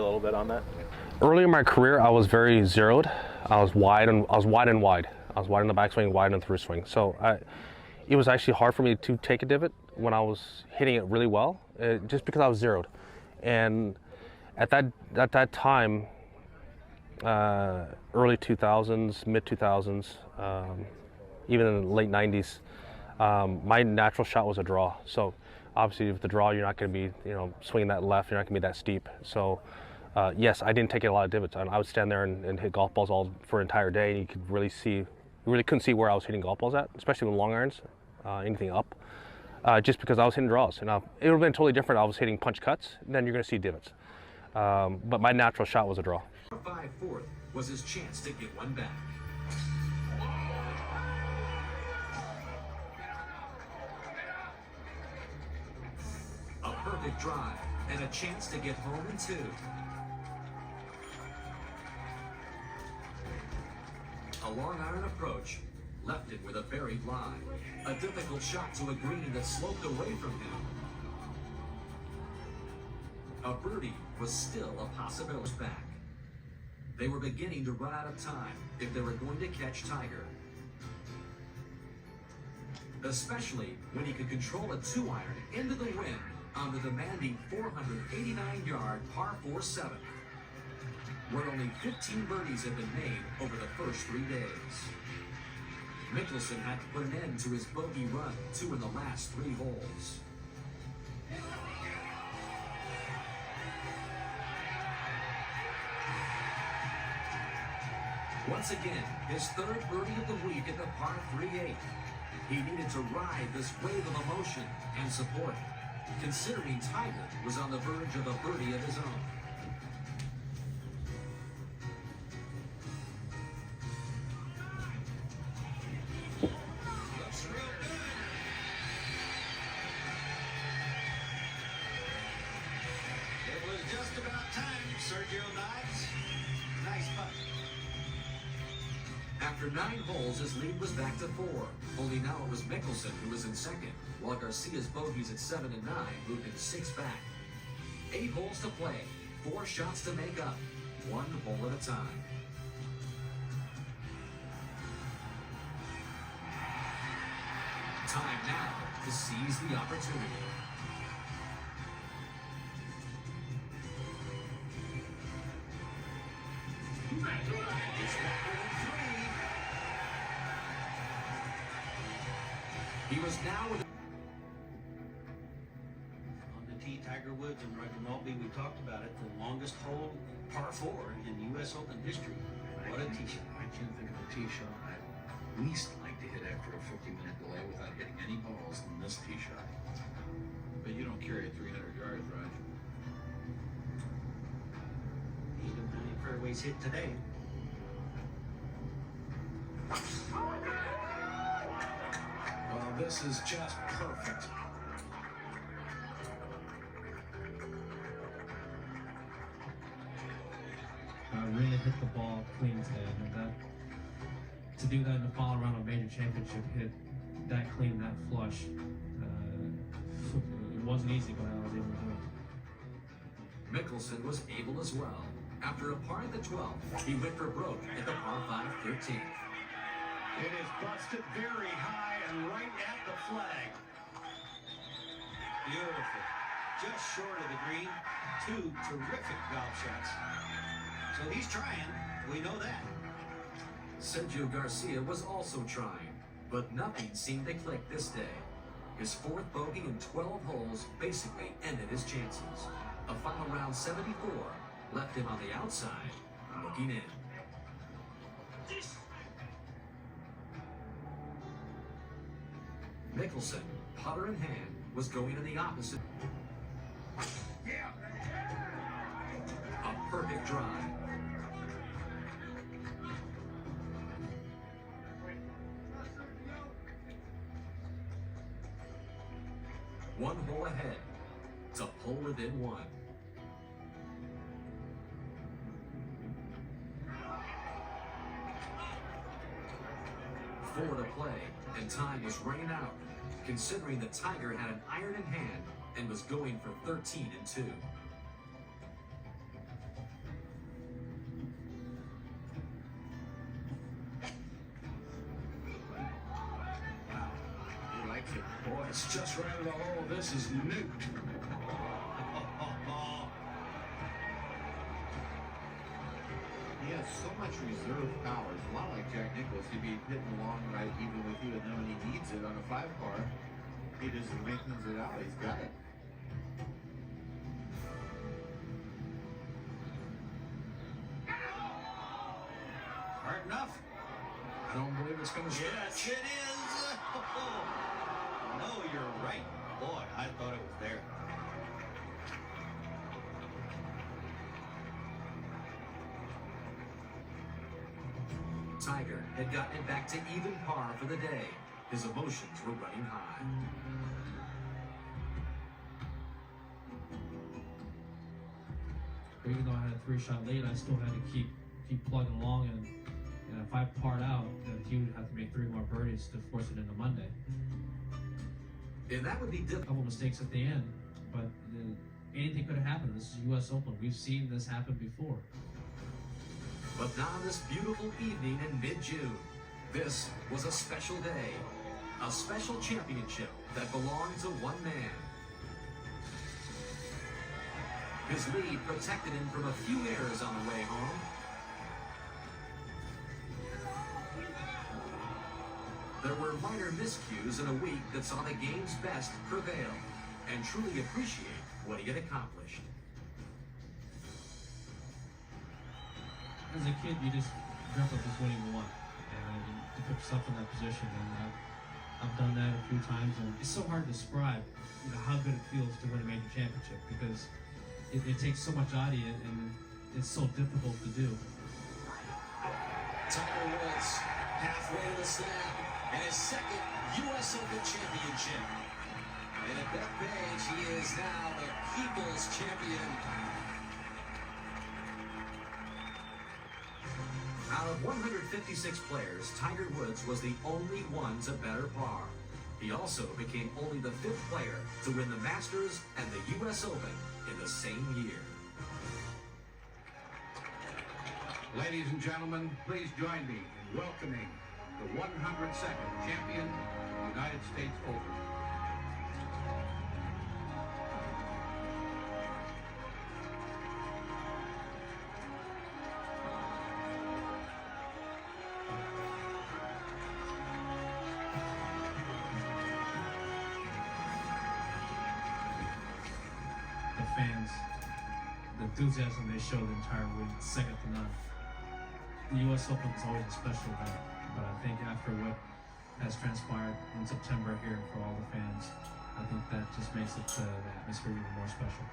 A little bit on that. Early in my career, I was very zeroed. I was wide and wide. I was wide in the backswing, wide in the through swing. So it was actually hard for me to take a divot when I was hitting it really well, just because I was zeroed. And at that time, early 2000s, mid 2000s, even in the late 90s, my natural shot was a draw. So obviously with the draw, you're not going to be, swinging that left. You're not going to be that steep. So yes, I didn't take a lot of divots. I would stand there and hit golf balls all for an entire day, and you could really see, you really couldn't see where I was hitting golf balls at, especially with long irons, anything up, just because I was hitting draws. And it would have been totally different. I was hitting punch cuts, then you're going to see divots. But my natural shot was a draw. 5-4 was his chance to get one back. A perfect drive and a chance to get home in two. A long iron approach left it with a buried line. A difficult shot to a green that sloped away from him. A birdie was still a possibility back. They were beginning to run out of time if they were going to catch Tiger. Especially when he could control a 2-iron into the wind on the demanding 489-yard par 4-7, where only 15 birdies had been made over the first 3 days. Mickelson had to put an end to his bogey run 2 in the last 3 holes. Once again, his 3rd birdie of the week at the par 3-8. He needed to ride this wave of emotion and support, considering Tiger was on the verge of a birdie of his own. It was just about time, Sergio Dives. Nice putt. After 9 holes, his lead was back to 4. Only now it was Mickelson who was in second, while Garcia's bogeys at 7 and 9 moved him 6 back. 8 holes to play, 4 shots to make up, 1 hole at a time. Time now to seize the opportunity. He was now with On the tee, Tiger Woods and Roger Mulvey, we talked about it, the longest hole, par 4 in U.S. Open history. What a tee shot. I can't think of a tee shot I'd least like to hit after a 50-minute delay without hitting any balls than this tee shot. But you don't carry it 300 yards, Raj. Even many fairways hit today. Well, this is just perfect. Really hit the ball clean today, and to do that in the final round of a major championship, hit that clean, that flush, it wasn't easy, but I was able to do it. Mickelson was able as well. After a par at the 12th, he went for broke at the par 5 13th. It is busted very high and right at the flag. Beautiful. Just short of the green. 2 terrific golf shots. So he's trying. We know that. Sergio Garcia was also trying, but nothing seemed to click this day. His 4th bogey in 12 holes basically ended his chances. A final round 74 left him on the outside, looking in. Mickelson, putter in hand, was going in the opposite. A perfect drive. One hole ahead to pull within 1. Four to play, and time was running out, considering the Tiger had an iron in hand and was going for 13 and 2. It's just right in the hole. This is nuked. He has so much reserve power. It's a lot like Jack Nicklaus. He'd be hitting along right even with you, and then when he needs it on a 5-car, he just lengthens it out. He's got it. Hard enough? I don't believe it's going to stretch. Yes, it is. No, you're right. Boy, I thought it was there. Tiger had gotten it back to even par for the day. His emotions were running high. Even though I had a 3-shot lead, I still had to keep plugging along, and if I parred out, then he would have to make 3 more birdies to force it into Monday. And that would be A difficult. couple mistakes at the end, but anything could have happened. This is U.S. Open. We've seen this happen before. But not on this beautiful evening in mid-June. This was a special day. A special championship that belonged to one man. His lead protected him from a few errors on the way home. There were minor miscues in a week that saw the game's best prevail and truly appreciate what he had accomplished. As a kid, you just dreamt of just winning one, and to put yourself in that position. And I've done that a few times, and it's so hard to describe, how good it feels to win a major championship, because it takes so much out of you, and it's so difficult to do. Tiger Woods halfway to the slam and his second U.S. Open championship. And at Bethpage, he is now the People's Champion. Out of 156 players, Tiger Woods was the only one to better par. He also became only the 5th player to win the Masters and the U.S. Open in the same year. Ladies and gentlemen, please join me in welcoming the 102nd champion of the United States Open. The fans, the enthusiasm they showed the entire week, second to none. The U.S. Open is always a special event, but I think after what has transpired in September here for all the fans, I think that just makes it the atmosphere even more special.